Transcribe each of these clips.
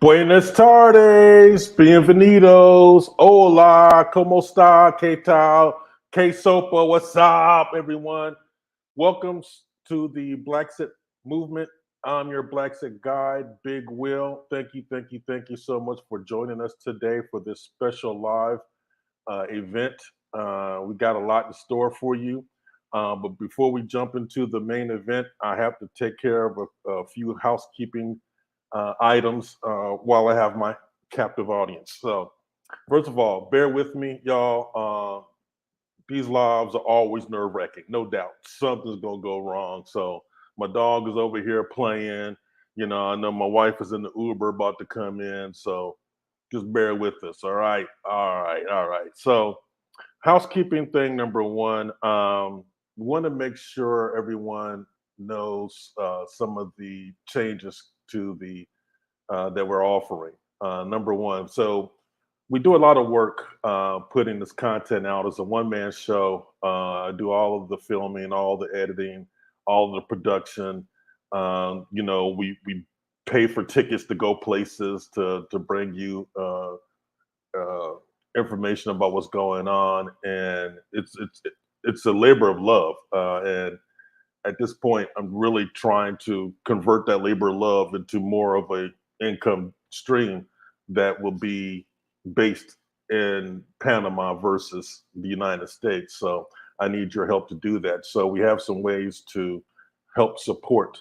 Buenas tardes, bienvenidos, hola, como está, que tal, que sopa, what's up, everyone? Welcome to the Black Sit movement. I'm your Black Sit guide, Big Will. Thank you so much for joining us today for this special live event. We got a lot in store for you. But before we jump into the main event, I have to take care of a few housekeeping items while I have my captive audience. So, first of all, bear with me, y'all. These lives are always nerve wracking, no doubt. Something's gonna go wrong. So, my dog is over here playing. I know my wife is in the Uber about to come in. So, just bear with us. All right. So, housekeeping thing number one. We want to make sure everyone knows some of the changes to the that we're offering. Number one, so we do a lot of work putting this content out as a one-man show. I do all of the filming, all the editing, all of the production. We pay for tickets to go places to bring you uh, information about what's going on, and it's a labor of love. And at this point, I'm really trying to convert that labor of love into more of a income stream that will be based in Panama versus the United States. So I need your help to do that. So we have some ways to help support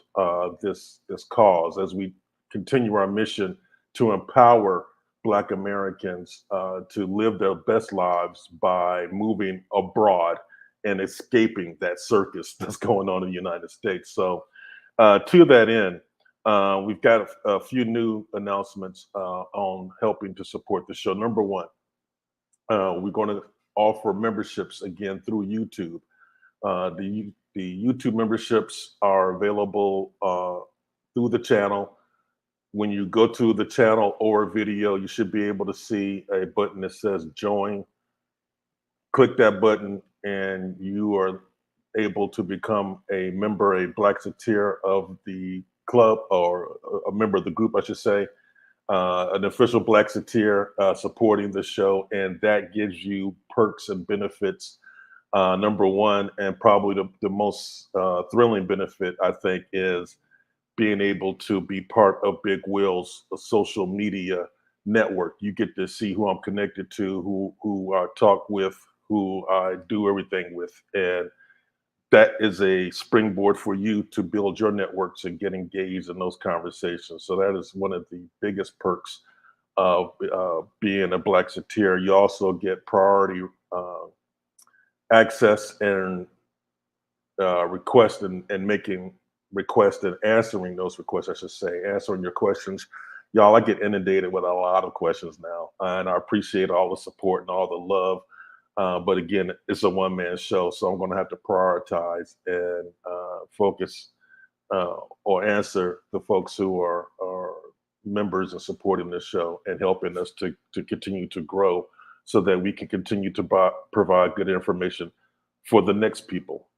this cause as we continue our mission to empower Black Americans to live their best lives by moving abroad and escaping that circus that's going on in the United States. So, to that end, we've got a few new announcements on helping to support the show. Number one, we're going to offer memberships again through YouTube. The YouTube memberships are available through the channel. When you go to the channel or video, you should be able to see a button that says join. Click that button and you are able to become a member, a Black Satir of the club, or a member of the group, I should say, an official Black Satir supporting the show. And that gives you perks and benefits. Number one, and probably the most thrilling benefit, I think, is being able to be part of Big Will's social media network. You get to see who I'm connected to, who I talk with, who I do everything with. And that is a springboard for you to build your networks and get engaged in those conversations. So that is one of the biggest perks of being a Black Satir. You also get priority access and request and making requests and answering those requests, I should say, answering your questions. Y'all, I get inundated with a lot of questions now, and I appreciate all the support and all the love. But again, it's a one-man show, so I'm going to have to prioritize and focus or answer the folks who are members and supporting this show and helping us to continue to grow so that we can continue to provide good information for the next people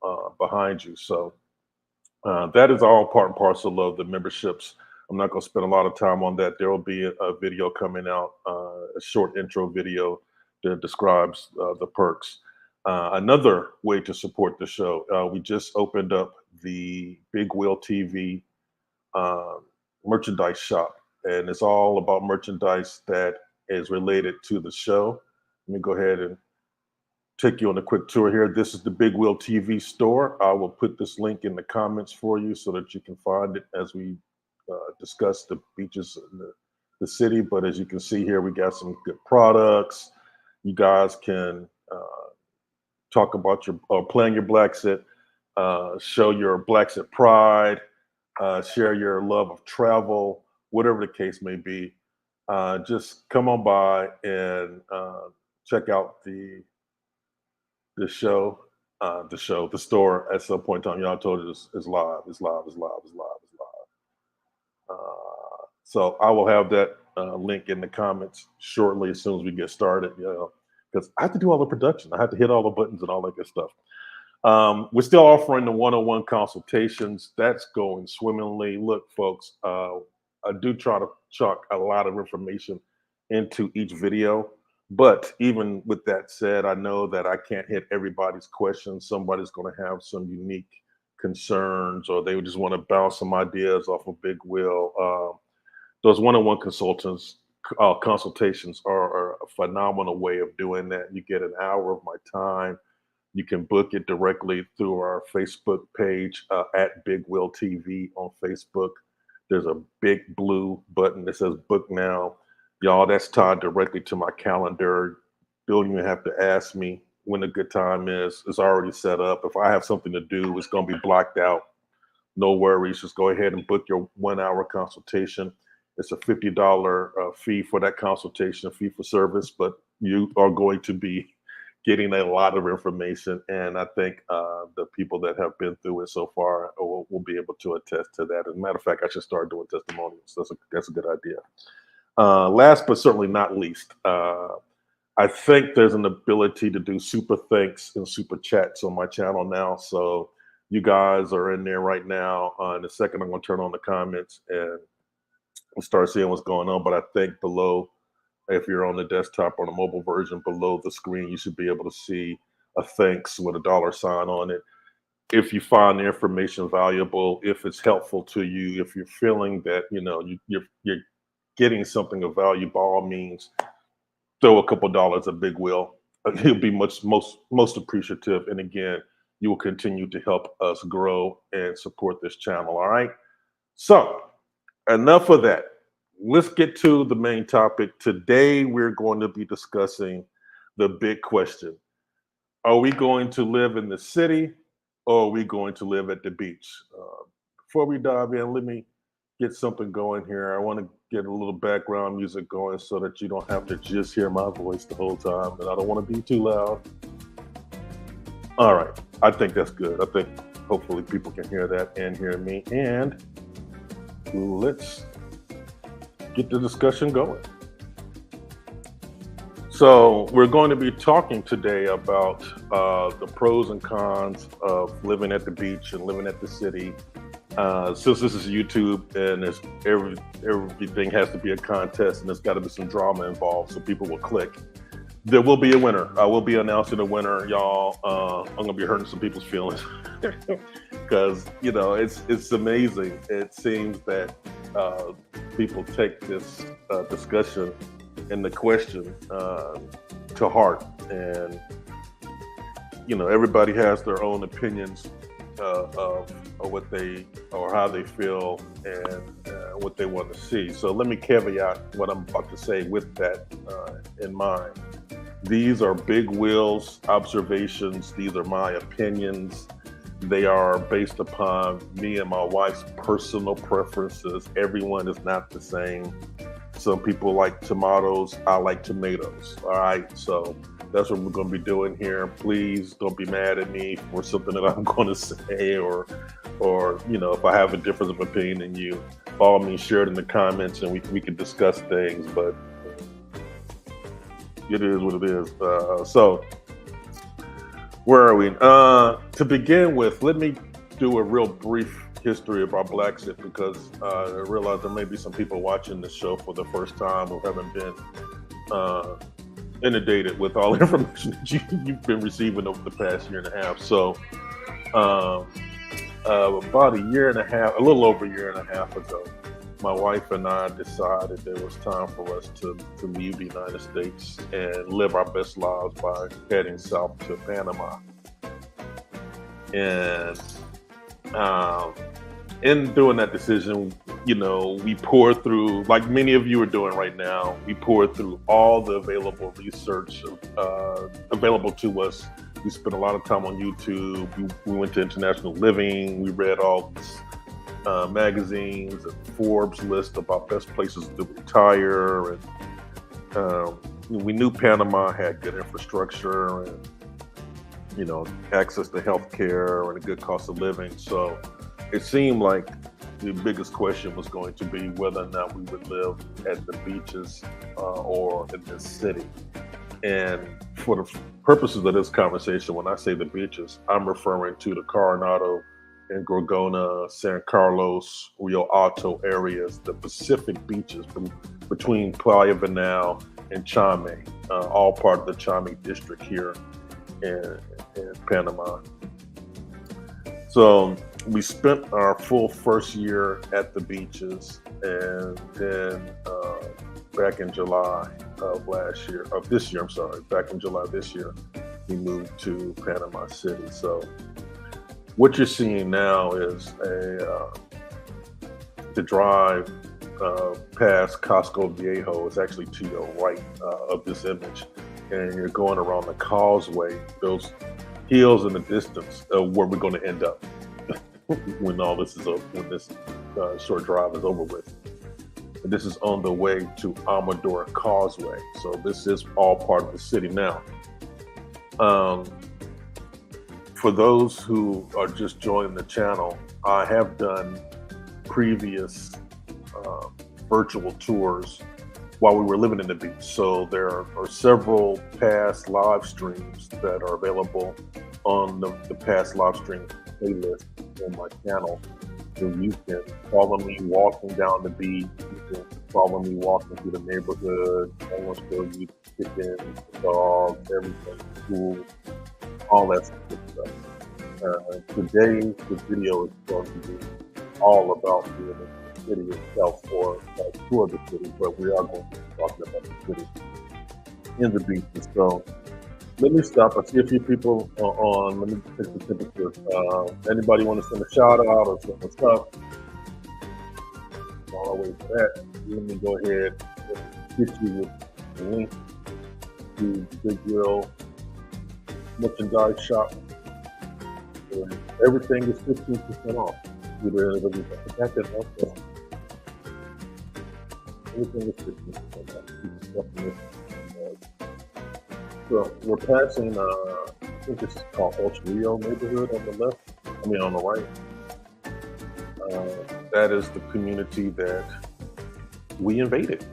behind you. So that is all part and parcel of the memberships. I'm not going to spend a lot of time on that. There will be a video coming out, a short intro video that describes the perks. Another way to support the show, we just opened up the Big Will TV merchandise shop, and it's all about merchandise that is related to the show. Let me go ahead and take you on a quick tour here. This is the Big Will TV store. I will put this link in the comments for you so that you can find it as we discuss the beaches in the city. But as you can see here, we got some good products. You guys can talk about playing your Black Sit, show your Black Sit pride, share your love of travel, whatever the case may be. Just come on by and check out the store at some point in time. Y'all told you is live. It's live. So I will have that link in the comments shortly as soon as we get started. Because I have to do all the production. I have to hit all the buttons and all that good stuff. We're still offering the one-on-one consultations. That's going swimmingly. Look, folks, I do try to chalk a lot of information into each video. But even with that said, I know that I can't hit everybody's questions. Somebody's going to have some unique concerns, or they would just want to bounce some ideas off of Big Will. Those one-on-one consultations are a phenomenal way of doing that. You get an hour of my time. You can book it directly through our Facebook page at Big Will TV on Facebook. There's a big blue button that says book now. Y'all, that's tied directly to my calendar. You don't even have to ask me when a good time is. It's already set up. If I have something to do, it's going to be blocked out. No worries. Just go ahead and book your 1 hour consultation. It's a $50 fee for that consultation, fee for service, but you are going to be getting a lot of information. And I think the people that have been through it so far will be able to attest to that. As a matter of fact, I should start doing testimonials. That's a good idea. Last but certainly not least, I think there's an ability to do super thanks and super chats on my channel now. So you guys are in there right now. In a second, I'm going to turn on the comments and start seeing what's going on. But I think below, if you're on the desktop or the mobile version, below the screen, you should be able to see a thanks with a $ on it. If you find the information valuable, if it's helpful to you, if you're feeling that you're getting something of value, by all means, throw a couple dollars at Big Will. He'll be most appreciative. And again, you will continue to help us grow and support this channel. All right. So enough of that. Let's get to the main topic. Today, we're going to be discussing the big question. Are we going to live in the city, or are we going to live at the beach? Before we dive in, let me get something going here. I want to get a little background music going so that you don't have to just hear my voice the whole time, and I don't want to be too loud. All right. I think that's good. I think hopefully people can hear that and hear me. And let's get the discussion going. So we're going to be talking today about the pros and cons of living at the beach and living at the city. Since this is YouTube and everything has to be a contest and there's got to be some drama involved, so people will click. There will be a winner. I will be announcing a winner, y'all. I'm gonna be hurting some people's feelings because it's amazing. It seems that people take this discussion and the question to heart, and everybody has their own opinions of what they or how they feel and what they want to see. So let me caveat what I'm about to say with that in mind. These are Big Will's observations. These are my opinions. They are based upon me and my wife's personal preferences. Everyone is not the same. Some people like tomatoes. I like tomatoes. All right. So that's what we're going to be doing here. Please don't be mad at me for something that I'm going to say, or if I have a difference of opinion than you, by all means, share it in the comments and we can discuss things. But it is what it is. So where are we? To begin with, let me do a real brief history about Blacksett, because I realize there may be some people watching the show for the first time who haven't been inundated with all the information that you've been receiving over the past year and a half. So about a year and a half, a little over a year and a half ago, my wife and I decided there was time for us to leave the United States and live our best lives by heading south to Panama. And in doing that decision, we poured through, like many of you are doing right now, we poured through all the available research available to us. We spent a lot of time on YouTube. We went to International Living. We read all these magazines and Forbes list about best places to retire. And we knew Panama had good infrastructure and, access to healthcare and a good cost of living. So it seemed like the biggest question was going to be whether or not we would live at the beaches or in the city. And for the purposes of this conversation, when I say the beaches, I'm referring to the Coronado and Gorgona, San Carlos, Rio Alto areas, the Pacific beaches between Playa Venal and Chame, all part of the Chame district here in Panama. So we spent our full first year at the beaches, and then back in July of this year, back in July this year, we moved to Panama City. So what you're seeing now is the drive past Casco Viejo is actually to your right of this image, and you're going around the causeway, those hills in the distance, where we're going to end up when all this is over, when this short drive is over with. And this is on the way to Amador Causeway, so this is all part of the city now. For those who are just joining the channel, I have done previous virtual tours while we were living in the beach. So there are several past live streams that are available on the past live stream playlist on my channel. So you can follow me walking down the beach, you can follow me walking through the neighborhood. I want to show you the chickens, the dogs, everything, cool, all that good stuff. Today, the video is going to be all about the city itself, or a tour of the city, but we are going to be talking about the city in the beaches. So let me stop. I see a few people on. Let me take the temperature. Anybody want to send a shout out or send what's up? While I wait for that, let me go ahead and hit you with the link to the Big Grill merchandise shop. And everything is 15% off. Everything is 15% off. So we're passing, I think this is called El Rio neighborhood on the left. On the right. That is the community that we invaded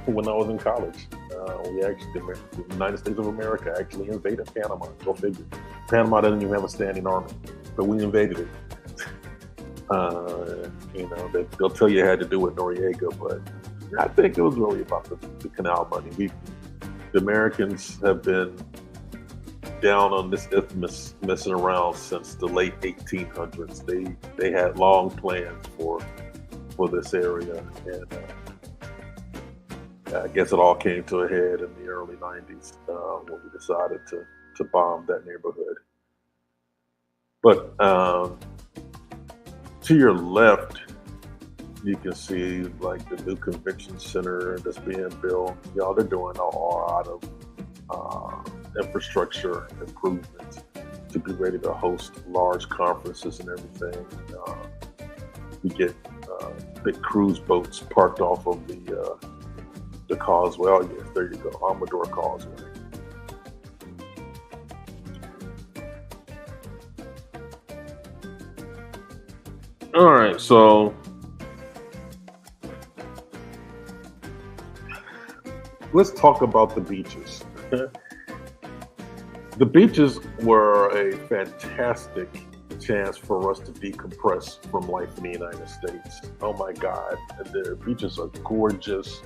when I was in college. The United States of America actually invaded Panama. Go figure. Panama doesn't even have a standing army, but we invaded it. They'll tell you it had to do with Noriega, but I think it was really about the canal money. The Americans have been down on this isthmus messing around since the late 1800s. They had long plans for this area, and I guess it all came to a head in the early 90s when we decided to bomb that neighborhood. But to your left, you can see like the new convention center that's being built. Y'all, they're doing a lot of infrastructure improvements to be ready to host large conferences and everything. We get big cruise boats parked off of the causeway. Oh yes, there you go, Amador Causeway. All right, so let's talk about the beaches. The beaches were a fantastic chance for us to decompress from life in the United States. Oh my God, the beaches are gorgeous.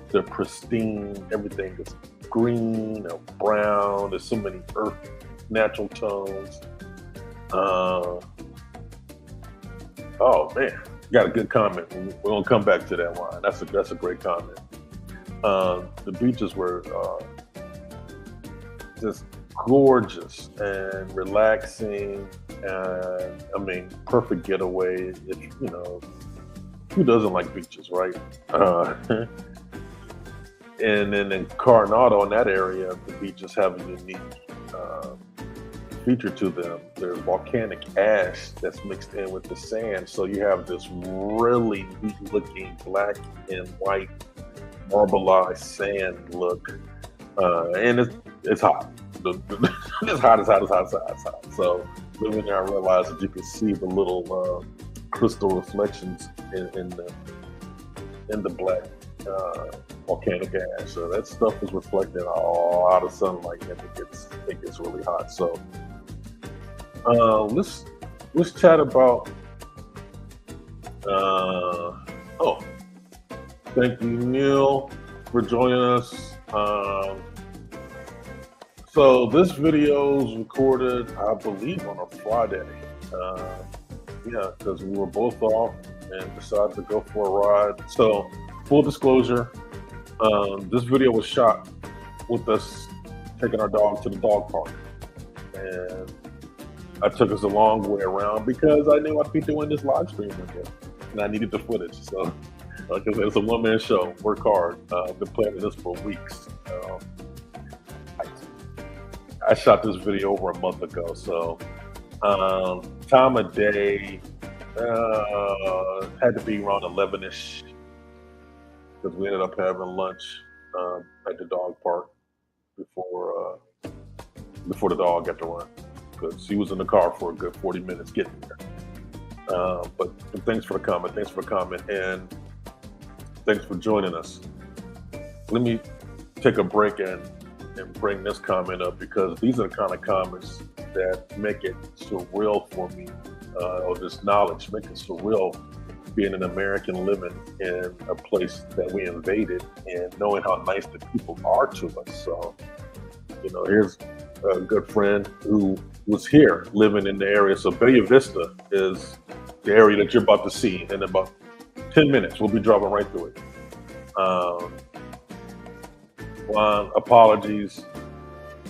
They're pristine. Everything is green or brown. There's so many natural tones. Oh man, you got a good comment. We're gonna come back to that one. That's a great comment. The beaches were just gorgeous and relaxing, and perfect getaway. Who doesn't like beaches, right? And then in Coronado, in that area, the beaches have a unique feature to them. There's volcanic ash that's mixed in with the sand, so you have this really neat-looking black and white marbleized sand look, and it's hot. It's hot. So living there, I realized that you can see the little crystal reflections in the black volcanic ash. So that stuff is reflecting a lot of sunlight, and it gets really hot. So let's let's chat about. Oh, thank you, Neil, for joining us. So this video is recorded, I believe, on a Friday. Yeah, because we were both off and decided to go for a ride. So, full disclosure, this video was shot with us taking our dog to the dog park. And I took us a long way around because I knew I'd be doing this live stream with it. And I needed the footage. So, like I said, it's a one-man show. Work hard. I've been planning this for weeks. I shot this video over a month ago. So, time of day had to be around 11-ish because we ended up having lunch at the dog park before the dog got to run, because he was in the car for a good 40 minutes getting there. But thanks for the comment, and thanks for joining us. Let me take a break and bring this comment up, because these are the kind of comments that make it surreal for me, or this knowledge make it surreal, being an American living in a place that we invaded and knowing how nice the people are to us. So, here's a good friend who was here living in the area. So Bella Vista is the area that you're about to see in about 10 minutes. We'll be driving right through it. Juan, apologies.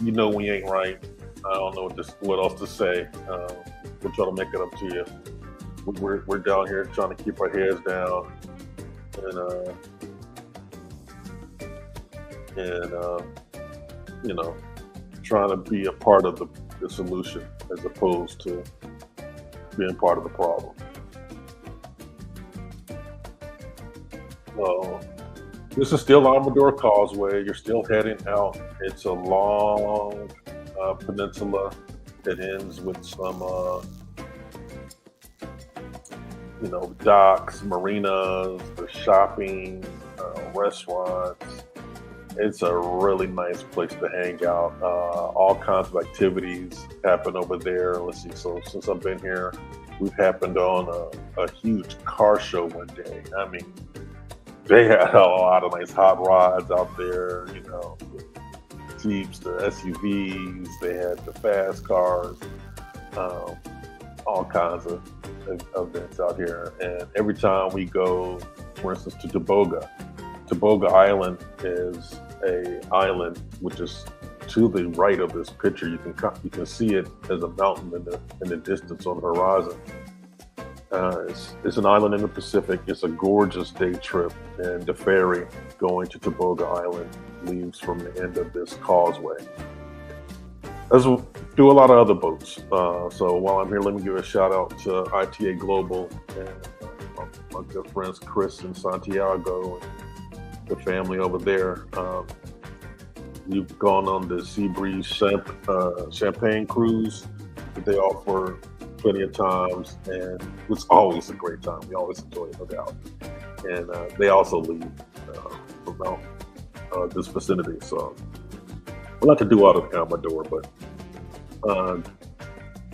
We ain't right. I don't know what else to say. We'll try to make it up to you. We're down here trying to keep our heads down and trying to be a part of the solution as opposed to being part of the problem. So this is still Amador Causeway. You're still heading out. It's a long peninsula that ends with some docks, marinas, the shopping, restaurants. It's a really nice place to hang out. All kinds of activities happen over there. Let's see. So since I've been here, we've happened on a huge car show one day. I mean, they had a lot of nice hot rods out there. The Jeeps, the SUVs. They had the fast cars. All kinds of events out here. And every time we go, for instance, to Toboga Island is a island which is to the right of this picture. You can see it as a mountain in the distance on the horizon. It's an island in the Pacific. It's a gorgeous day trip, and the ferry going to Toboga Island leaves from the end of this causeway. As we do a lot of other boats. So while I'm here, let me give a shout out to ITA Global and my good friends Chris and Santiago and the family over there. We've gone on the Sea Breeze champagne cruise that they offer plenty of times, and it's always a great time. We always enjoy it, no doubt. And they also leave from out this vicinity. So I like to do out of Amador, but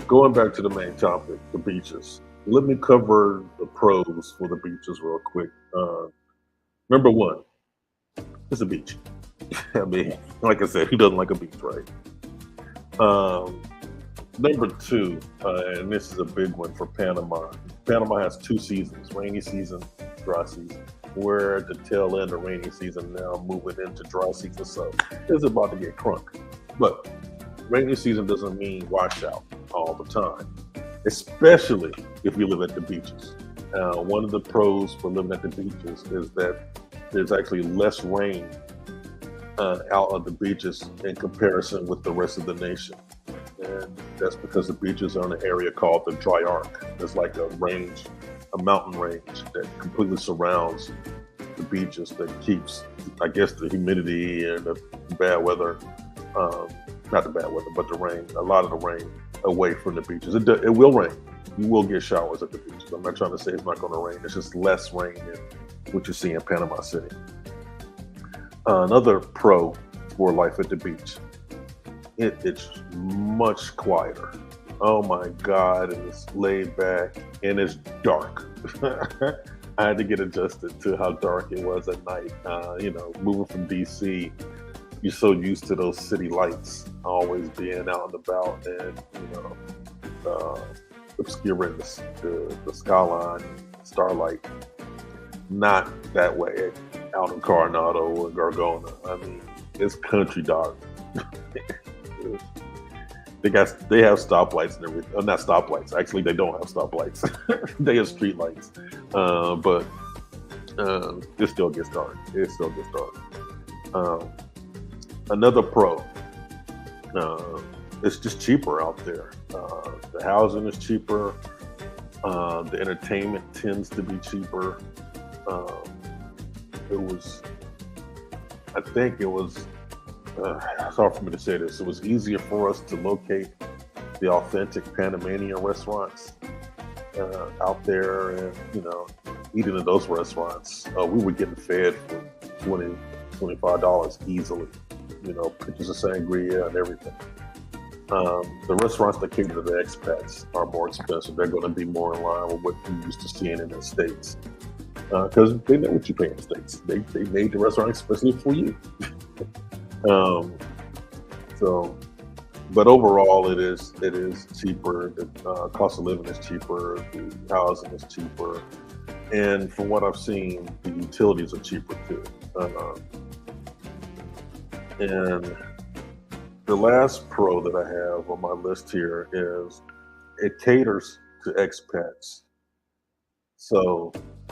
going back to the main topic, the beaches. Let me cover the pros for the beaches real quick. Number one, it's a beach. I mean, like I said, who doesn't like a beach, right? Number two, and this is a big one for Panama. Panama has two seasons, rainy season, dry season. We're at the tail end of rainy season now, moving into dry season, so it's about to get crunk. But rainy season doesn't mean washout all the time, especially if you live at the beaches. One of the pros for living at the beaches is that there's actually less rain out on the beaches in comparison with the rest of the nation. And that's because the beaches are in an area called the Dry Arc. It's like a mountain range that completely surrounds the beaches, that keeps, I guess, the humidity and the bad weather, not the bad weather, but the rain, a lot of the rain away from the beaches. It will rain. You will get showers at the beaches. I'm not trying to say it's not going to rain. It's just less rain than what you see in Panama City. Another pro for life at the beach, it's much quieter. Oh my God, and it's laid back and it's dark. I had to get adjusted to how dark it was at night. Moving from DC, you're so used to those city lights always being out and about, and obscuring the skyline, starlight. Not that way out in Coronado or Gargona. I mean, it's country dark. They have stoplights and everything. Not stoplights. Actually, they don't have stoplights. They have street lights. But it still gets dark. Another pro. It's just cheaper out there. The housing is cheaper. The entertainment tends to be cheaper. It's hard for me to say this. It was easier for us to locate the authentic Panamanian restaurants out there, and eating in those restaurants, we were getting fed for $20, $25 easily. Pitchers of sangria and everything. The restaurants that cater to the expats are more expensive. They're going to be more in line with what you're used to seeing in the States, because they know what you pay in the States. They made the restaurant especially for you. But overall, it is cheaper. The cost of living is cheaper. The housing is cheaper, and from what I've seen, the utilities are cheaper too. And the last pro that I have on my list here is it caters to expats. So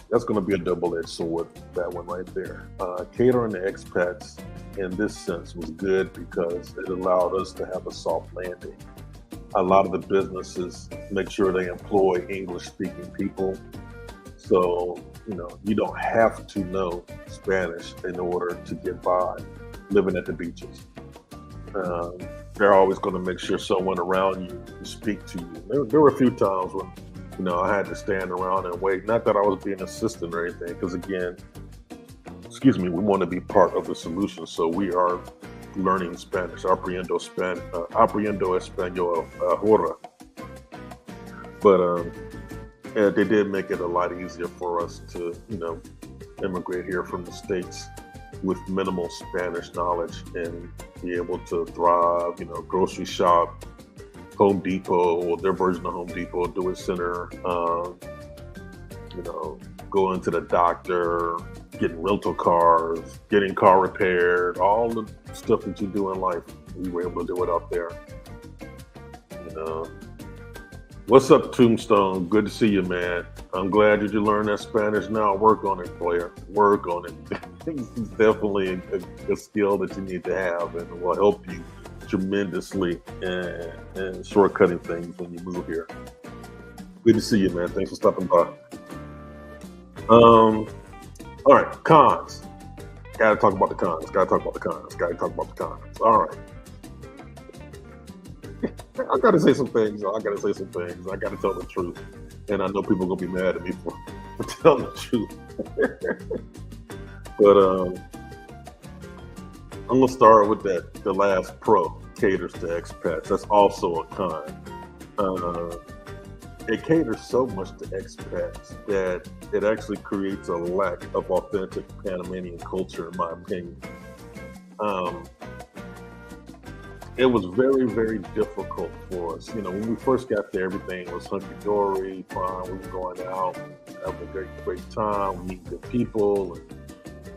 that's going to be a double-edged sword, that one right there. Catering to expats in this sense was good because it allowed us to have a soft landing. A lot of the businesses make sure they employ English-speaking people. So, you don't have to know Spanish in order to get by living at the beaches. They're always going to make sure someone around you can speak to you. There were a few times when I had to stand around and wait. Not that I was being assistant or anything, because again, we want to be part of the solution. So we are learning Spanish, aprendiendo español ahora. But they did make it a lot easier for us to, immigrate here from the States with minimal Spanish knowledge and be able to thrive, grocery shop, Home Depot, or their version of Home Depot, do it center, going to the doctor, getting rental cars, getting car repaired, all the stuff that you do in life. We were able to do it out there. What's up, Tombstone? Good to see you, man. I'm glad that you learned that Spanish now. Work on it, player. Work on it. It's definitely a skill that you need to have, and will help you tremendously and shortcutting things when you move here. Good to see you, man. Thanks for stopping by. All right, cons. Gotta talk about the cons. All right. I gotta say some things. I gotta tell the truth. And I know people are gonna be mad at me for telling the truth. But I'm gonna start with the last pro, caters to expats. That's also a con. It caters so much to expats that it actually creates a lack of authentic Panamanian culture, in my opinion. It was very, very difficult for us. When we first got there, everything was hunky-dory, fine. We were going out, having a great time, meeting good people,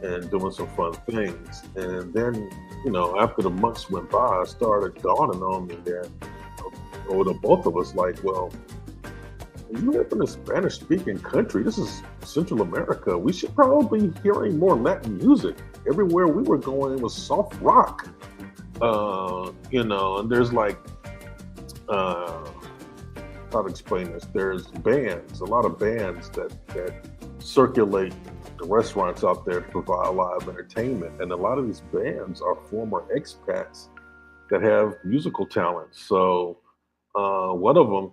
and doing some fun things. And then, after the months went by, it started dawning on me that, or the both of us, like, well, you live in a Spanish-speaking country. This is Central America. We should probably be hearing more Latin music. Everywhere we were going was soft rock. And there's like, how to explain this? There's bands, a lot of bands that circulate the restaurants out there to provide live entertainment. And a lot of these bands are former expats that have musical talent. So one of them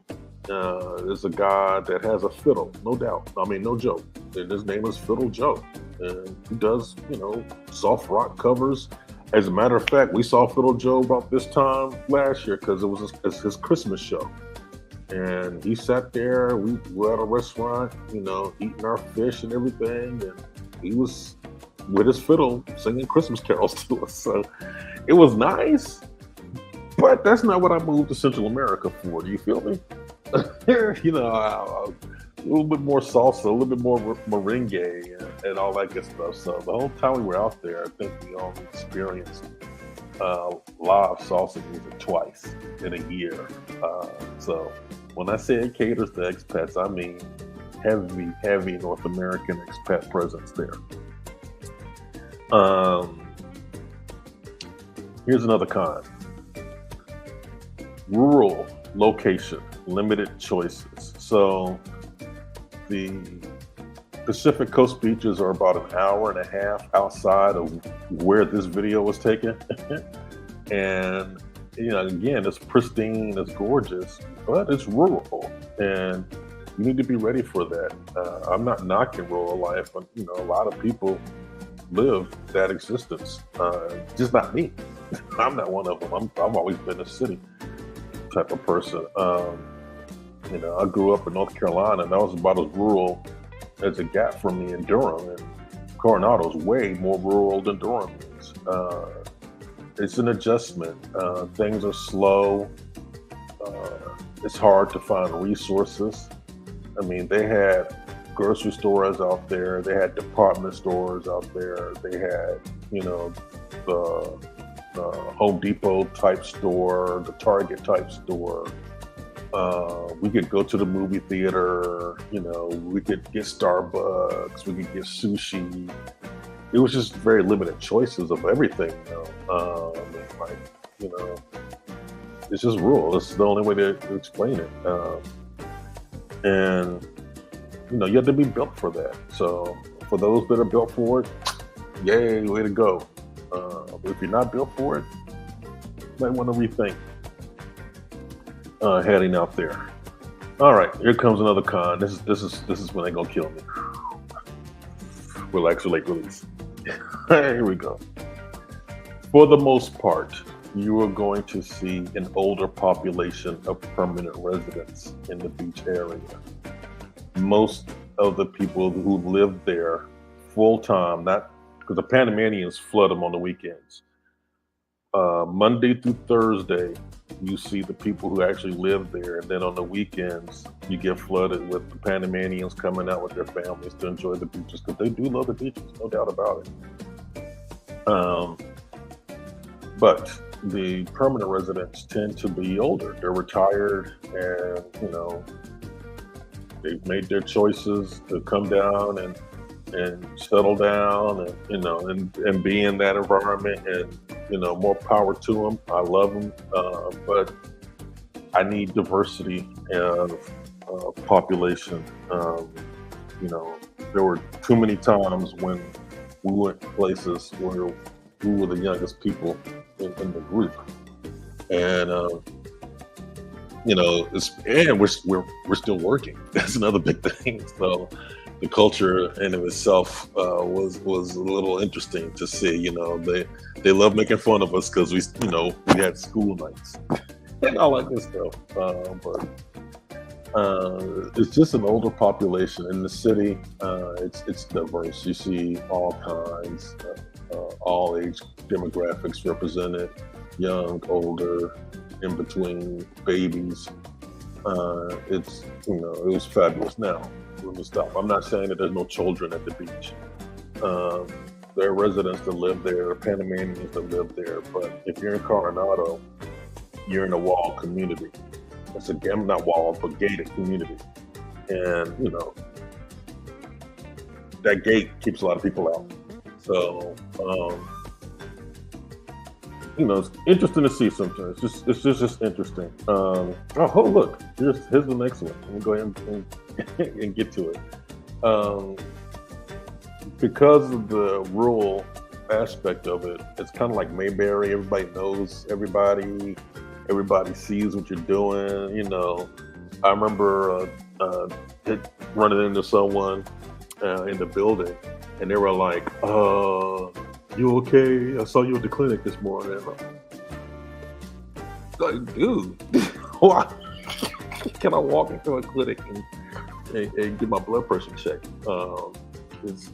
is a guy that has a fiddle, no doubt. I mean, no joke. And his name is Fiddle Joe. And he does, soft rock covers. As a matter of fact, we saw Fiddle Joe about this time last year because it was his Christmas show. And he sat there. We were at a restaurant, eating our fish and everything. And he was with his fiddle singing Christmas carols to us. So it was nice. But that's not what I moved to Central America for. Do you feel me? A little bit more salsa, a little bit more merengue, and all that good stuff. So the whole time we were out there, I think we only experienced live salsa music twice in a year. So when I say it caters to expats, I mean heavy North American expat presence there. Here's another con. Rural location, limited choices. So the Pacific Coast beaches are about an hour and a half outside of where this video was taken. And, again, it's pristine, it's gorgeous, but it's rural. And you need to be ready for that. I'm not knocking rural life, but, a lot of people live that existence. Just not me. I'm not one of them. I've always been a city type of person. I grew up in North Carolina, and that was about as rural as it got from me in Durham. And Coronado's way more rural than Durham is. It's an adjustment. Things are slow. It's hard to find resources. I mean, they had grocery stores out there. They had department stores out there. They had, the Home Depot type store, the Target type store. We could go to the movie theater, we could get Starbucks, we could get sushi. It was just very limited choices of everything, it's just rural. It's the only way to explain it. And you have to be built for that. So for those that are built for it, yay, way to go. But if you're not built for it, you might want to rethink heading out there. All right, here comes another con. This is when they're gonna kill me. Relax, release. Here we go. For the most part, you are going to see an older population of permanent residents in the beach area. Most of the people who live there full time, not because the Panamanians flood them on the weekends. Monday through Thursday, you see the people who actually live there, and then on the weekends, you get flooded with the Panamanians coming out with their families to enjoy the beaches, because they do love the beaches, no doubt about it. But the permanent residents tend to be older. They're retired, and they've made their choices to come down and settle down, and be in that environment, and more power to them. I love them, but I need diversity of population. There were too many times when we went places where we were the youngest people in the group, and we're still working. That's another big thing. So the culture in of itself was a little interesting to see. They love making fun of us because we had school nights and all that good stuff. But it's just an older population in the city. It's diverse. You see all kinds, all age demographics represented: young, older, in between, babies. It was fabulous. Now, let me stop. I'm not saying that there's no children at the beach. There are residents that live there, Panamanians that live there. But if you're in Coronado, you're in a walled community. It's not walled, but gated community. And, that gate keeps a lot of people out. So, it's interesting to see sometimes. It's just interesting. Look, here's the next one. Let me go ahead and get to it. Because of the rural aspect of it, it's kind of like Mayberry. Everybody knows everybody. Everybody sees what you're doing. I remember running into someone in the building, and they were like, "You okay? I saw you at the clinic this morning." I'm like, dude, why? can I walk into a clinic and get my blood pressure checked? It's,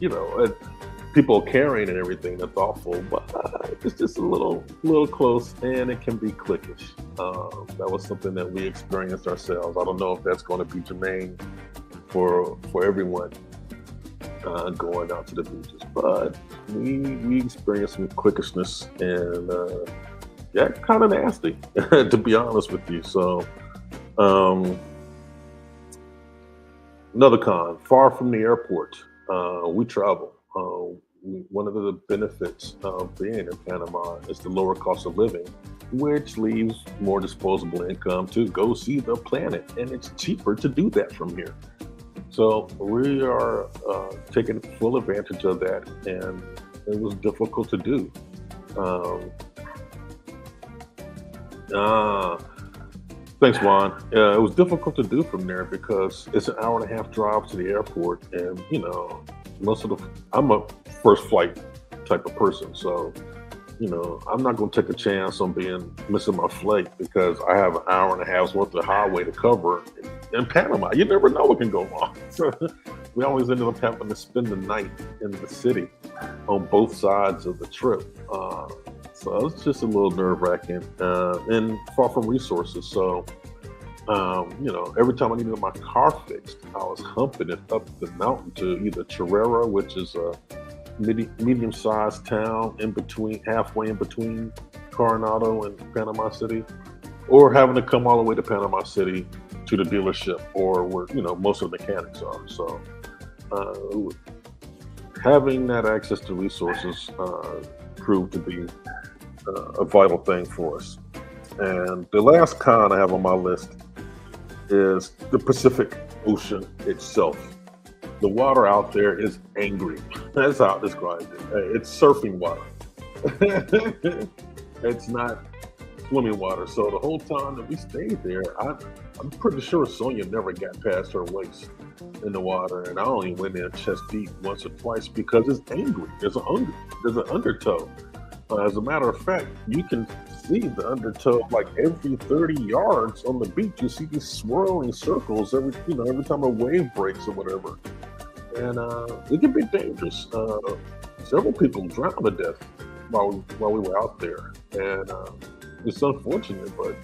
people caring and everything, that's awful, but it's just a little close, and it can be cliquish. That was something that we experienced ourselves. I don't know if that's going to be germane for everyone going out to the beaches, but we experienced some cliquishness, and yeah, kind of nasty, to be honest with you. So another con, far from the airport, we travel. One of the benefits of being in Panama is the lower cost of living, which leaves more disposable income to go see the planet, and it's cheaper to do that from here. So we are taking full advantage of that, and it was difficult to do. Thanks, Juan. It was difficult to do from there because it's an hour and a half drive to the airport, and I'm a first flight type of person, so I'm not going to take a chance on missing my flight because I have an hour and a half's worth of highway to cover in Panama. You never know what can go wrong. So we always ended up having to spend the night in the city on both sides of the trip. So it's just a little nerve-wracking and far from resources. So, every time I needed my car fixed, I was humping it up the mountain to either Chorrera, which is a medium-sized town halfway in between Coronado and Panama City, or having to come all the way to Panama City to the dealership, or where most of the mechanics are. So, having that access to resources proved to be a vital thing for us. And the last con I have on my list is the Pacific Ocean itself. The water out there is angry. That's how I describe it. It's surfing water. It's not swimming water. So the whole time that we stayed there, I'm pretty sure Sonia never got past her waist in the water, and I only went in chest deep once or twice because it's angry. There's an undertow. As a matter of fact, you can see the undertow like every 30 yards on the beach. You see these swirling circles every time a wave breaks or whatever, and it can be dangerous. Several people drowned to death while we were out there, and it's unfortunate, but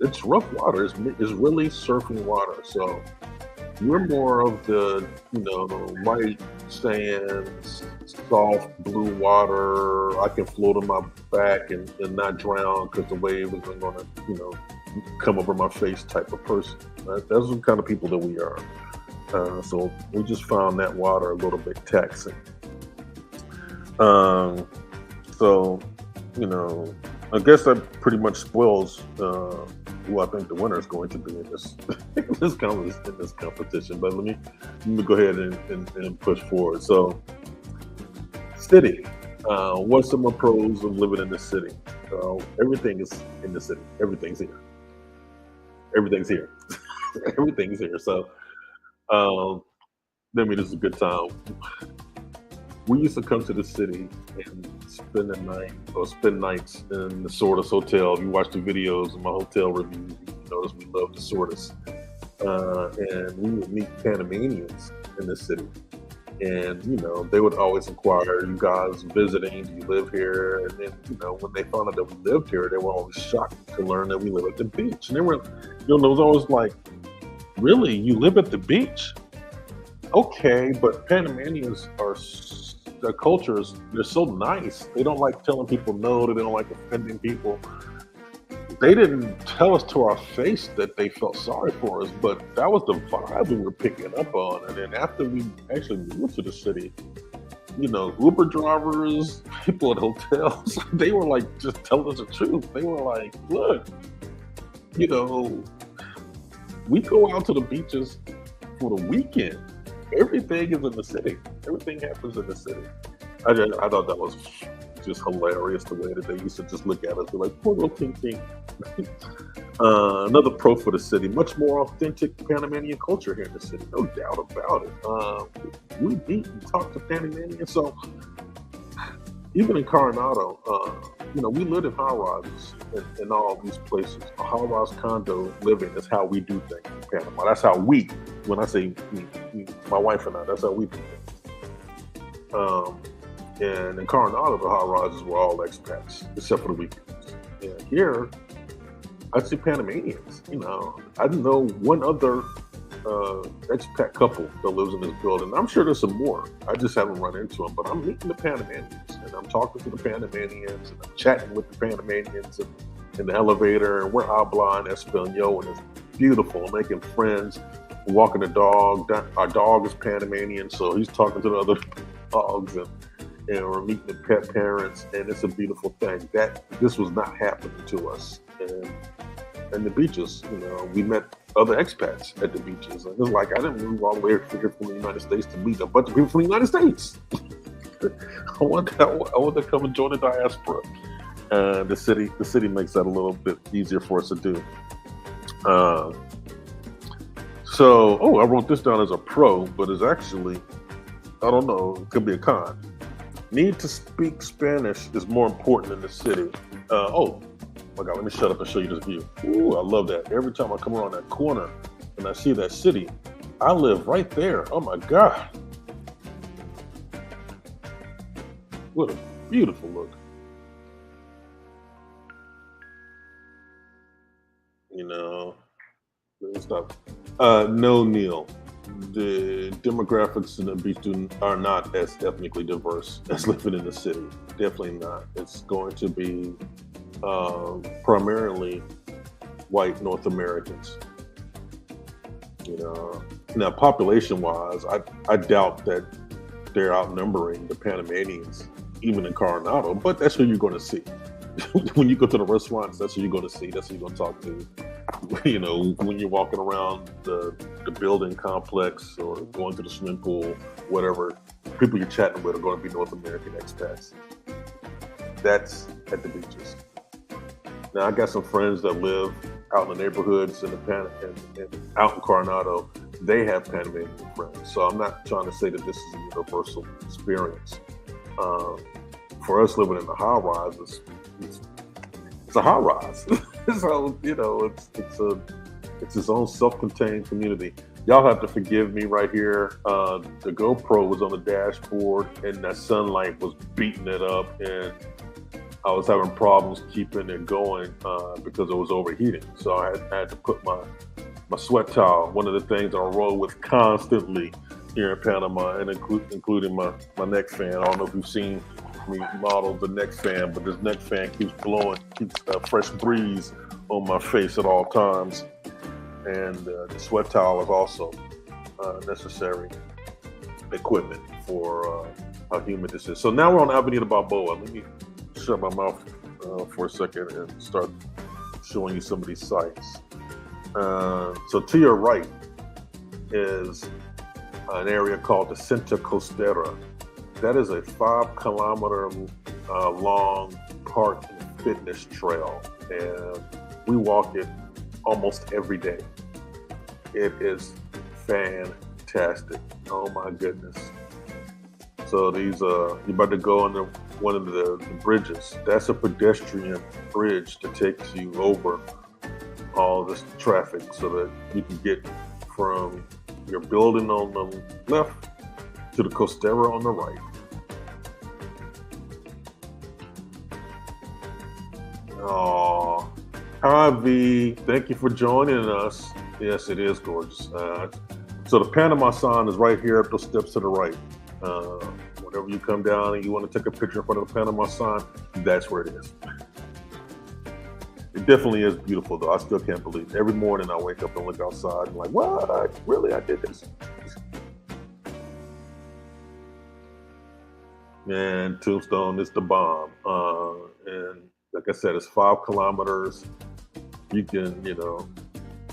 it's rough water. It's really surfing water. So we're more of the white sands, soft blue water. I can float on my back and not drown because the wave isn't going to come over my face type of person. Right? Those are the kind of people that we are. So we just found that water a little bit taxing. So I guess that pretty much spoils who I think the winner is going to be in this competition. But let me go ahead and push forward. So, city. What's some of the pros of living in the city? Everything is in the city. Everything's here. Everything's here. Everything's here. So, that means it's a good time. We used to come to the city and spend nights in the Sortis Hotel. If you watch the videos of my hotel reviews, you notice we love the Sortis. And we would meet Panamanians in the city. And, they would always inquire, you guys visiting, do you live here? And then, when they found out that we lived here, they were always shocked to learn that we live at the beach. And they were, it was always like, really, you live at the beach? Okay, but Panamanians their cultures, they're so nice. They don't like telling people no, they don't like offending people. They didn't tell us to our face that they felt sorry for us, but that was the vibe we were picking up on. And then after we actually moved to the city, Uber drivers, people at hotels, they were like, just telling us the truth. They were like, look, we go out to the beaches for the weekend. Everything is in the city. Everything happens in the city. I thought that was just hilarious, the way that they used to just look at us, be like, poor little pink. Another pro for the city, much more authentic Panamanian culture here in the city, no doubt about it. We meet and talk to Panamanians, so even in Coronado, we live in high rises in all these places. A high rise condo living is how we do things in Panama. That's how we, when I say my wife and I, that's how we do things. And in Coronado, the high rises were all expats, except for the weekends. And here, I see Panamanians. I know one other expat couple that lives in this building. I'm sure there's some more. I just haven't run into them, but I'm meeting the Panamanians and I'm talking to the Panamanians and I'm chatting with the Panamanians in the elevator, and we're habla en Espanol, and it's beautiful. I'm making friends, walking the dog. Our dog is Panamanian, so he's talking to the other dogs, and we're meeting the pet parents, and it's a beautiful thing. This was not happening to us. And the beaches, we met other expats at the beaches. And it's like I didn't move all the way here from the United States to meet a bunch of people from the United States. I want to come and join the diaspora. The city makes that a little bit easier for us to do. I wrote this down as a pro, but it's actually, I don't know, it could be a con. Need to speak Spanish is more important in the city. My God, let me shut up and show you this view. Ooh, I love that. Every time I come around that corner and I see that city, I live right there. Oh my God. What a beautiful look. Let me stop. No, Neil. The demographics in the beach are not as ethnically diverse as living in the city. Definitely not. It's going to be primarily white North Americans. Now population-wise, I doubt that they're outnumbering the Panamanians, even in Coronado. But that's who you're going to see when you go to the restaurants. That's who you're going to see. That's who you're going to talk to. When you're walking around the building complex or going to the swimming pool, whatever, people you're chatting with are going to be North American expats. That's at the beaches. Now, I got some friends that live out in the neighborhoods and out in Coronado. They have Panamanian friends. So I'm not trying to say that this is a universal experience. For us living in the high rise, it's a high rise. So, it's its own self-contained community. Y'all have to forgive me right here. The GoPro was on the dashboard and that sunlight was beating it up, and I was having problems keeping it going because it was overheating. So I had to put my sweat towel, one of the things I roll with constantly here in Panama, and including my neck fan. I don't know if you've seen me model the neck fan, but this neck fan keeps a fresh breeze on my face at all times. And the sweat towel is also necessary equipment for how humid this is. So now we're on Avenida Balboa. Let me shut my mouth for a second and start showing you some of these sites. So to your right is an area called the Cinta Costera. That is a 5-kilometer long park and fitness trail, and we walk it almost every day. It is fantastic. Oh my goodness. So these you're about to go under one of the bridges. That's a pedestrian bridge that takes you over all this traffic so that you can get from your building on the left to the Costera on the right. Oh, hi V, thank you for joining us. Yes, it is gorgeous. So the Panama sign is right here up those steps to the right. Whenever you come down and you want to take a picture in front of the Panama sign, that's where it is. It definitely is beautiful, though. I still can't believe it. Every morning I wake up and look outside and I'm like, what? Really? I did this? Man, Tombstone is the bomb. And like I said, it's 5 kilometers. You can,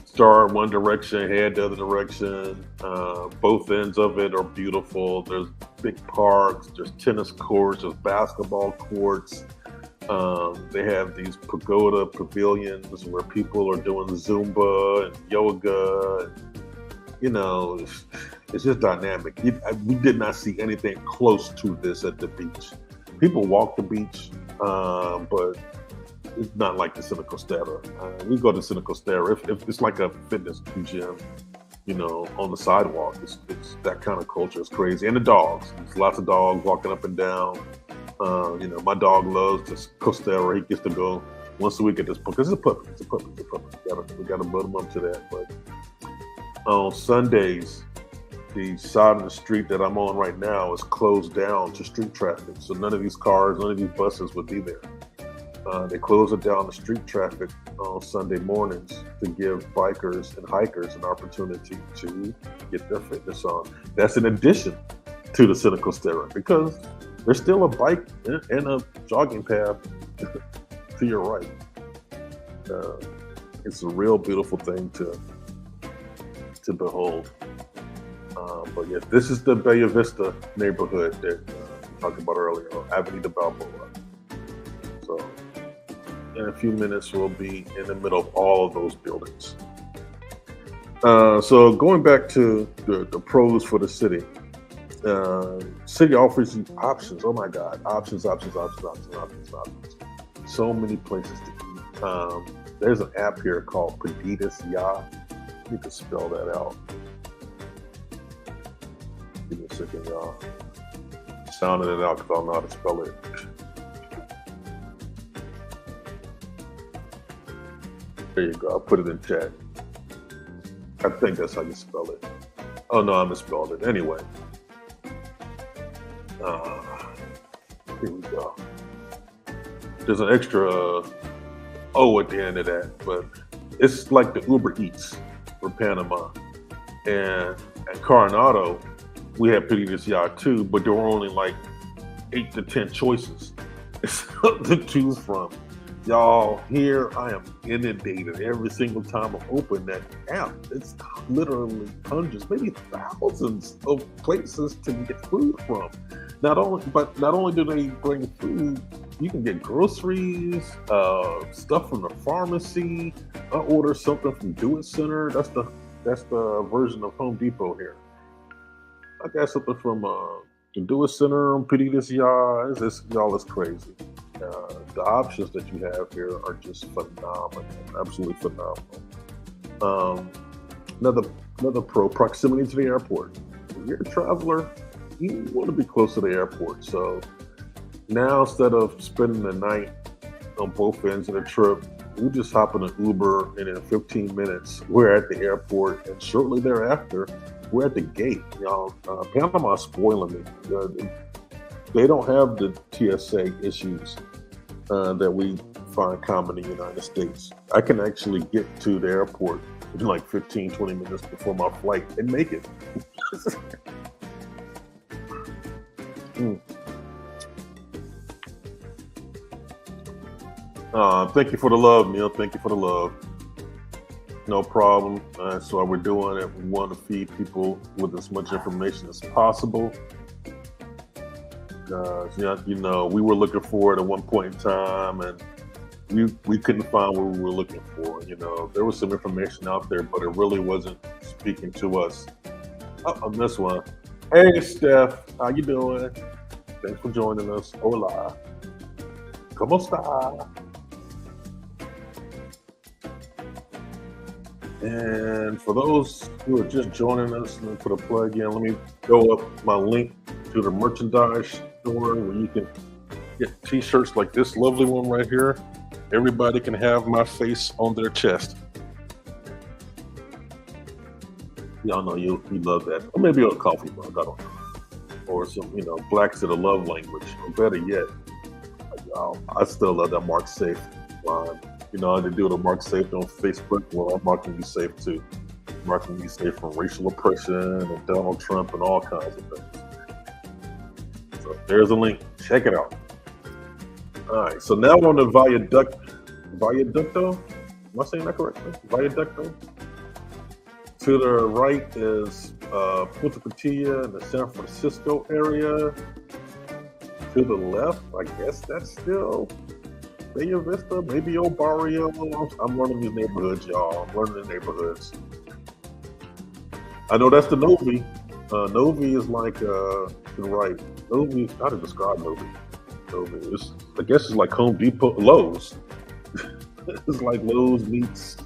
start one direction, head the other direction. Both ends of it are beautiful. There's big parks, there's tennis courts, there's basketball courts. They have these pagoda pavilions where people are doing Zumba and yoga. It's just dynamic. We did not see anything close to this at the beach. People walk the beach, but it's not like the Cine Costera. We go to Cine Costera if it's like a fitness gym, on the sidewalk. It's that kind of culture. It's crazy. And the dogs. There's lots of dogs walking up and down. My dog loves this Costera. He gets to go once a week at this point because it's a puppy. It's a puppy. We gotta build him up to that. But on Sundays, the side of the street that I'm on right now is closed down to street traffic. So none of these cars, none of these buses would be there. They close it down to street traffic on Sunday mornings to give bikers and hikers an opportunity to get their fitness on. That's in addition to the Cine Costera because there's still a bike and a jogging path to your right. It's a real beautiful thing to behold. But yes, this is the Bella Vista neighborhood that we talked about earlier, Avenida Balboa. So in a few minutes, we'll be in the middle of all of those buildings. So going back to the pros for the city. City offers you options. Oh my God, options. So many places to eat. There's an app here called Pedidas Ya. You can spell that out. Give me a second, y'all. Sounding it out because I don't know how to spell it. There you go. I'll put it in chat. I think that's how you spell it. Oh no, I misspelled it. Anyway. Here we go. There's an extra O at the end of that, but it's like the Uber Eats for Panama. And at Coronado, we had Pedidas Ya too, but there were only like 8 to 10 choices to choose from. Y'all, here I am inundated every single time I open that app. It's literally hundreds, maybe thousands of places to get food from. Not only do they bring food, you can get groceries, stuff from the pharmacy. I order something from Do It Center. That's the version of Home Depot here. I got something from the Do It Center on Pedidas Ya. It's crazy. The options that you have here are just phenomenal, absolutely phenomenal. Another pro, proximity to the airport. If you're a traveler, you want to be close to the airport. So now instead of spending the night on both ends of the trip, we just hop in an Uber and in 15 minutes, we're at the airport. And shortly thereafter, we're at the gate. Y'all, Panama's spoiling me. They don't have the TSA issues that we find common in the United States. I can actually get to the airport in like 15, 20 minutes before my flight and make it. Thank you for the love, Neil. Thank you for the love. No problem. That's why we're doing it. We want to feed people with as much information as possible. We were looking for it at one point in time, and we couldn't find what we were looking for. There was some information out there, but it really wasn't speaking to us. Oh, I missed one. Hey, Steph, how you doing? Thanks for joining us. Hola. ¿Cómo está? And for those who are just joining us, let me put a plug in. Let me go up my link to the merchandise store where you can get t-shirts like this lovely one right here. Everybody can have my face on their chest. Y'all know you love that. Or maybe a coffee mug, I don't know. Or some, blacks that love language. Or better yet, I still love that Mark Safe line. I did do the Mark Safe on Facebook. Well, I'm marking you safe too. Marking you safe from racial oppression and Donald Trump and all kinds of things. So there's a link. Check it out. All right. So now on the Viaducto. Am I saying that correctly? Viaducto. To the right is Punta Cotilla in the San Francisco area. To the left, I guess that's still Bella Vista, maybe Old Barrio. I'm learning these neighborhoods, y'all. I'm learning the neighborhoods. I know that's the Novi. Novi is like the right. Novi, how to describe Novi? I guess it's like Home Depot, Lowe's. It's like Lowe's meets.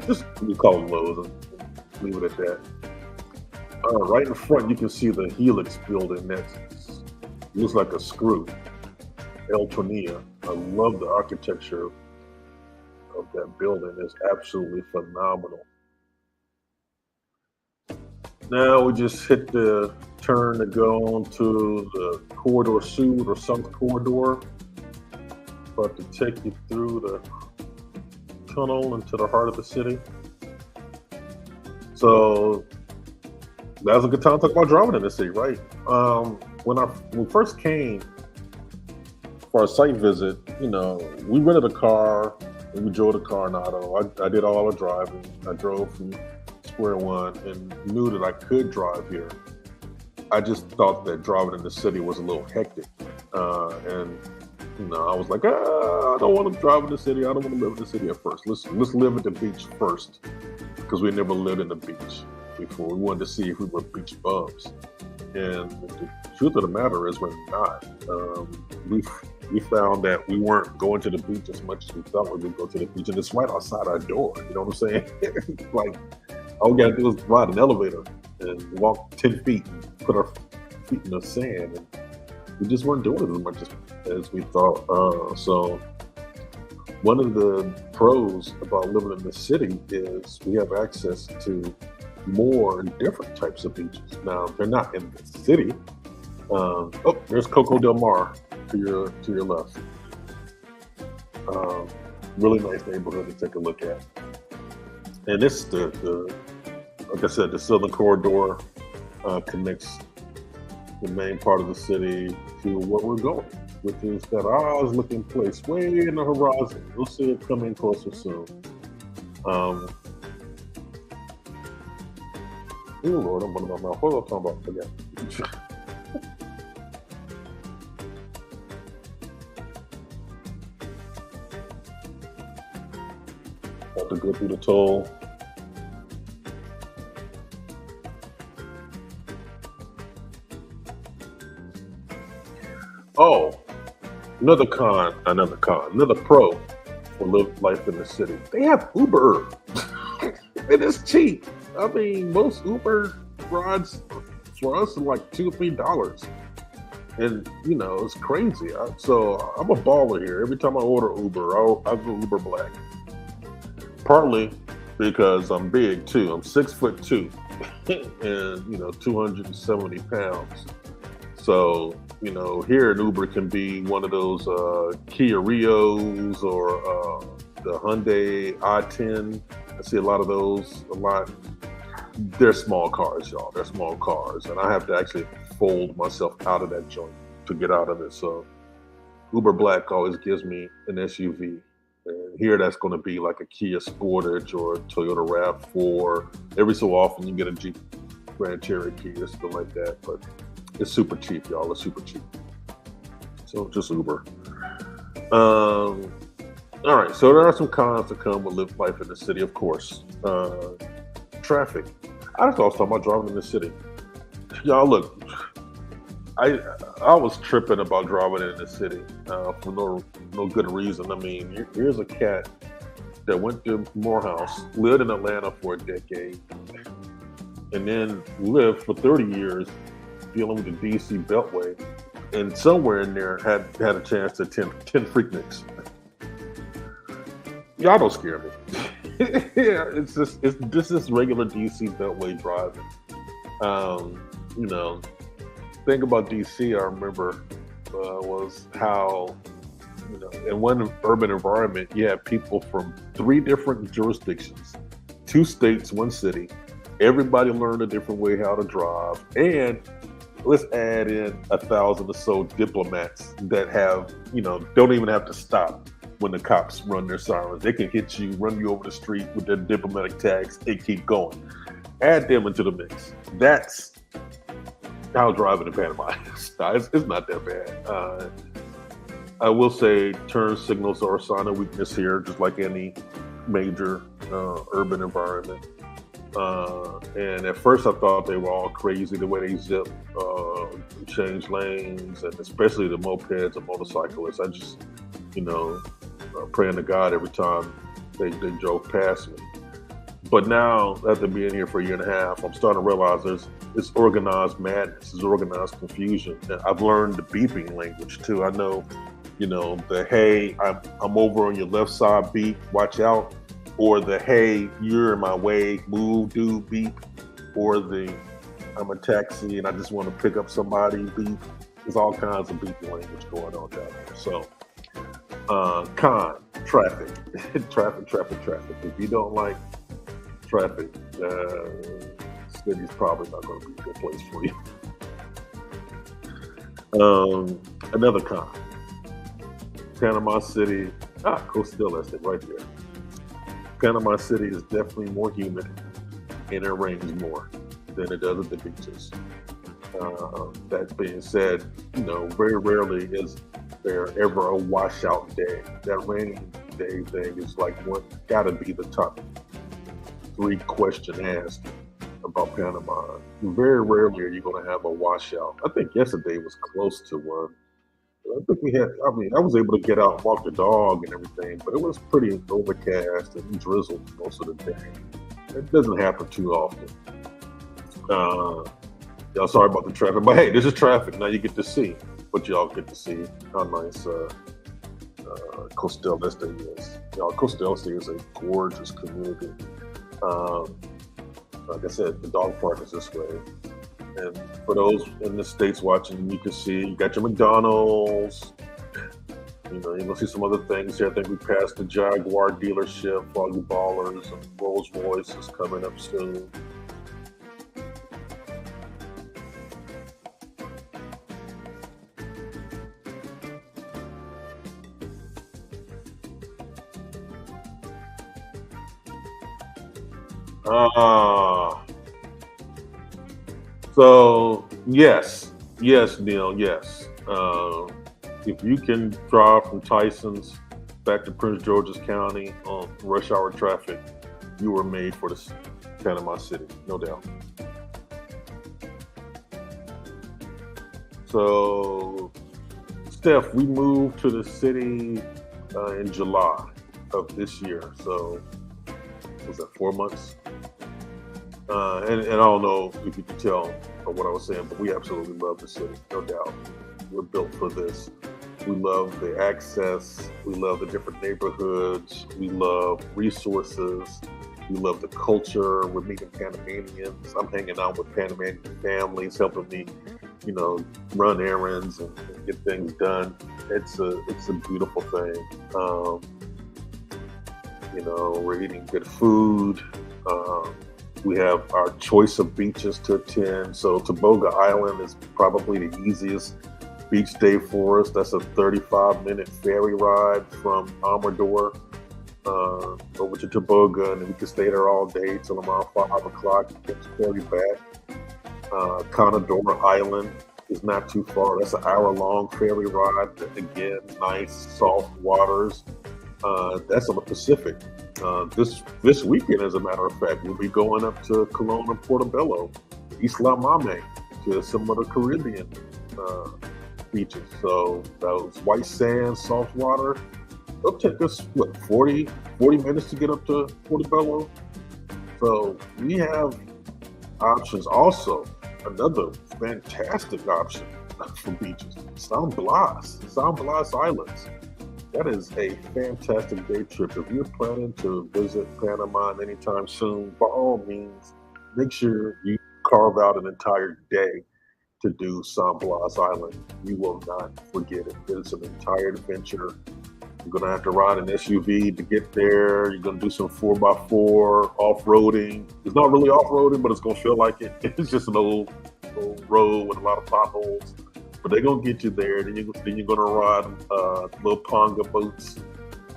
Just we call them Lowe's and leave it at that. Right in front, you can see the Helix building. That looks like a screw. El Tornillo. I love the architecture of that building. It's absolutely phenomenal. Now we just hit the turn to go on to the Corridor Sud or South Corridor. About to take you through the tunnel into the heart of the city. So that's a good time to talk about driving in the city, right? When we first came for our site visit, we rented a car and we drove the car in auto. I did all the driving. I drove from square one and knew that I could drive here. I just thought that driving in the city was a little hectic. And I was like, I don't want to drive in the city. I don't want to live in the city at first. Let's live at the beach first, because we never lived in the beach before. We wanted to see if we were beach bums. And the truth of the matter is we're not. We found that we weren't going to the beach as much as we thought we would go to the beach. And it's right outside our door. You know what I'm saying? Like, all we got to do is ride an elevator and walk 10 feet and put our feet in the sand. And we just weren't doing it as much as we thought. So one of the pros about living in the city is we have access to more different types of beaches. Now, they're not in the city. There's Coco Del Mar to your left. Really nice neighborhood to take a look at. And this like I said, the Southern Corridor connects the main part of the city to where we're going, which is that Oz-looking place way in the horizon. You'll see it coming closer soon. Oh Lord, I'm running my mouth. What was I talking about? Forget. Have to go through the toll. Oh, another pro for live life in the city. They have Uber. It is cheap. I mean, most Uber rides for us are like $2 or $3. And, it's crazy. So I'm a baller here. Every time I order Uber, I go Uber Black. Partly because I'm big too. I'm 6'2" and 270 pounds. So here an Uber can be one of those Kia Rios or the Hyundai i10. I see a lot of those. They're small cars, y'all. They're small cars, and I have to actually fold myself out of that joint to get out of it. So Uber Black always gives me an SUV. And here that's going to be like a Kia Sportage or a Toyota RAV4. Every so often you get a Jeep Grand Cherokee or something like that. But it's super cheap, y'all. It's super cheap. So just Uber. All right. So there are some cons that come with life in the city, of course. Traffic. I just was talking about driving in the city. Y'all, look. I was tripping about driving in the city for no good reason. I mean, here's a cat that went to Morehouse, lived in Atlanta for a decade, and then lived for 30 years dealing with the DC Beltway, and somewhere in there had a chance to attend 10 Freakniks. Y'all don't scare me. Yeah, this is regular DC Beltway driving. Thing about DC, I remember, was how, in one urban environment, you have people from 3 different jurisdictions, 2 states, 1 city. Everybody learned a different way how to drive, and let's add in 1,000 or so diplomats that have, don't even have to stop when the cops run their sirens. They can hit you, run you over the street with their diplomatic tags, and keep going. Add them into the mix. That's how driving in Panama is. It's not that bad. I will say turn signals are a sign of weakness here, just like any major urban environment. And at first, I thought they were all crazy the way they zip, change lanes, and especially the mopeds and motorcyclists. I just, you know, praying to God every time they drove past me. But now, after being here for a year and a half, I'm starting to realize it's organized madness, it's organized confusion. And I've learned the beeping language too. I know, the hey, I'm over on your left side beep, watch out, or the hey, you're in my way, move, dude, beep, or the I'm a taxi and I just want to pick up somebody, beep. There's all kinds of beeping language going on down there. So, traffic, traffic. If you don't like traffic, city's probably not going to be a good place for you. Another con, Panama City, Coste, Este, right there. Panama City is definitely more humid and it rains more than it does at the beaches. That being said, very rarely is there ever a washout day. That rainy day thing is like gotta be the top 3 question asked about Panama. Very rarely are you going to have a washout. I think yesterday was close to one. I think I was able to get out and walk the dog and everything, but it was pretty overcast and drizzled most of the day. It doesn't happen too often. Y'all sorry about the traffic, but hey, this is traffic. Now you get to see what y'all get to see. How nice Coste Este is. Y'all, Coste Este is a gorgeous community. Like I said, the dog park is this way. And for those in the States watching, you can see you got your McDonald's. You're gonna see some other things here. I think we passed the Jaguar dealership, all you ballers, and Rolls Royce is coming up soon. So yes, Neil, yes. If you can drive from Tyson's back to Prince George's County on rush hour traffic, you were made for the Panama City, no doubt. So, Steph, we moved to the city in July of this year. So, was that 4 months? And I don't know if you can tell from what I was saying, but we absolutely love the city, no doubt. We're built for this. We love the access. We love the different neighborhoods. We love resources. We love the culture. We're meeting Panamanians. I'm hanging out with Panamanian families, helping me, run errands and get things done. It's a beautiful thing. We're eating good food. We have our choice of beaches to attend. So Toboga Island is probably the easiest beach day for us. That's a 35-minute ferry ride from Amador over to Toboga, and we can stay there all day till around 5 o'clock and get the ferry back. Conadora Island is not too far. That's an hour-long ferry ride. Again, nice, soft waters. That's on the Pacific. This weekend, as a matter of fact, we'll be going up to Colón and Portobello, Isla Mame, to some of the Caribbean beaches. So those white sand, soft water, it'll take us 40 minutes to get up to Portobello. So we have options. Also, another fantastic option for beaches, San Blas Islands. That is a fantastic day trip. If you're planning to visit Panama anytime soon, by all means, make sure you carve out an entire day to do San Blas Island. You will not forget it. It's an entire adventure. You're going to have to ride an SUV to get there. You're going to do some 4x4 off-roading. It's not really off-roading, but it's going to feel like it. It's just an old road with a lot of potholes. But they're going to get you there. Then you're going to ride little ponga boats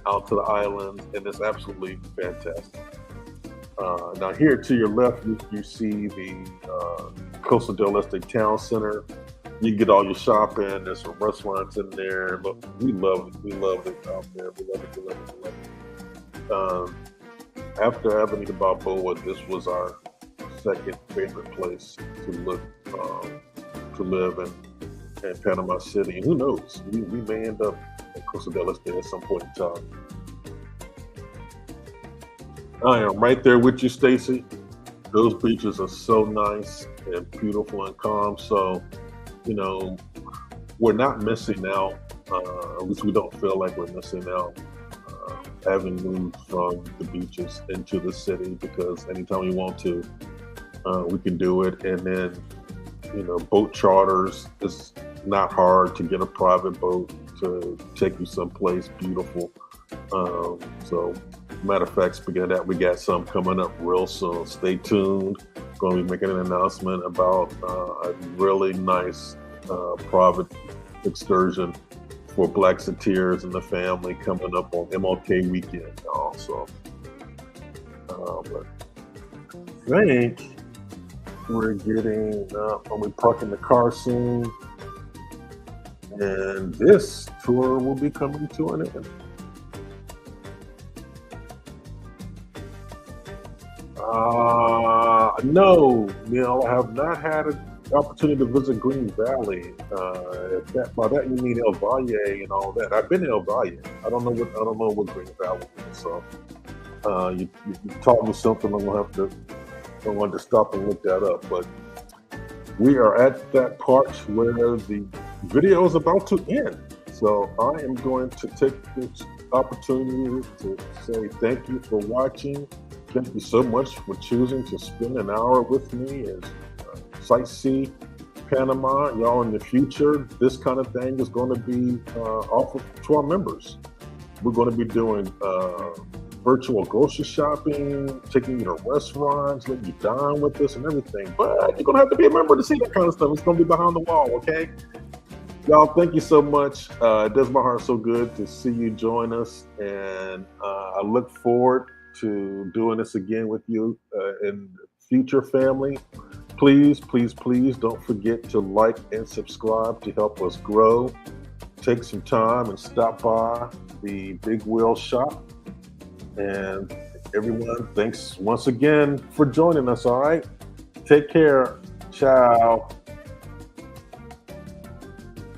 out to the islands, and it's absolutely fantastic. Now here to your left, you see the Costa del Este Town Center. You can get all your shopping. There's some restaurants in there. Look, we love it out there. We love it. After Avenida Balboa, this was our second favorite place to look to live in Panama City. And who knows? We may end up in Costa del Este at some point in time. I am right there with you, Stacy. Those beaches are so nice and beautiful and calm. So, you know, we're not missing out. At least we don't feel like we're missing out having moved from the beaches into the city, because anytime we want to, we can do it. And then, you know, boat charters, it's not hard to get a private boat to take you someplace beautiful. So, matter of fact, speaking of that, we got some coming up real soon. Stay tuned. Going to be making an announcement about a really nice private excursion for Blackseteers and the family coming up on MLK weekend, y'all. So, but I think we're getting, we're parking the car soon, and this tour will be coming to an end. No, Neil, I have not had an opportunity to visit Green Valley. By that you mean El Valle and all that. I've been to El Valle. I don't know what Green Valley is. So you taught me something. I'm going to stop and look that up. But we are at that part where the video is about to end. So I am going to take this opportunity to say thank you for watching. Thank you so much for choosing to spend an hour with me and sightsee Panama. Y'all, in the future, this kind of thing is going to be offered to our members. We're going to be doing virtual grocery shopping, taking you to restaurants, letting you dine with us and everything. But you're going to have to be a member to see that kind of stuff. It's going to be behind the wall, okay? Y'all, thank you so much. It does my heart so good to see you join us. And I look forward to doing this again with you in the future, family. Please, please, please don't forget to like and subscribe to help us grow. Take some time and stop by the Big Wheel shop. And everyone, thanks once again for joining us, all right? Take care. Ciao.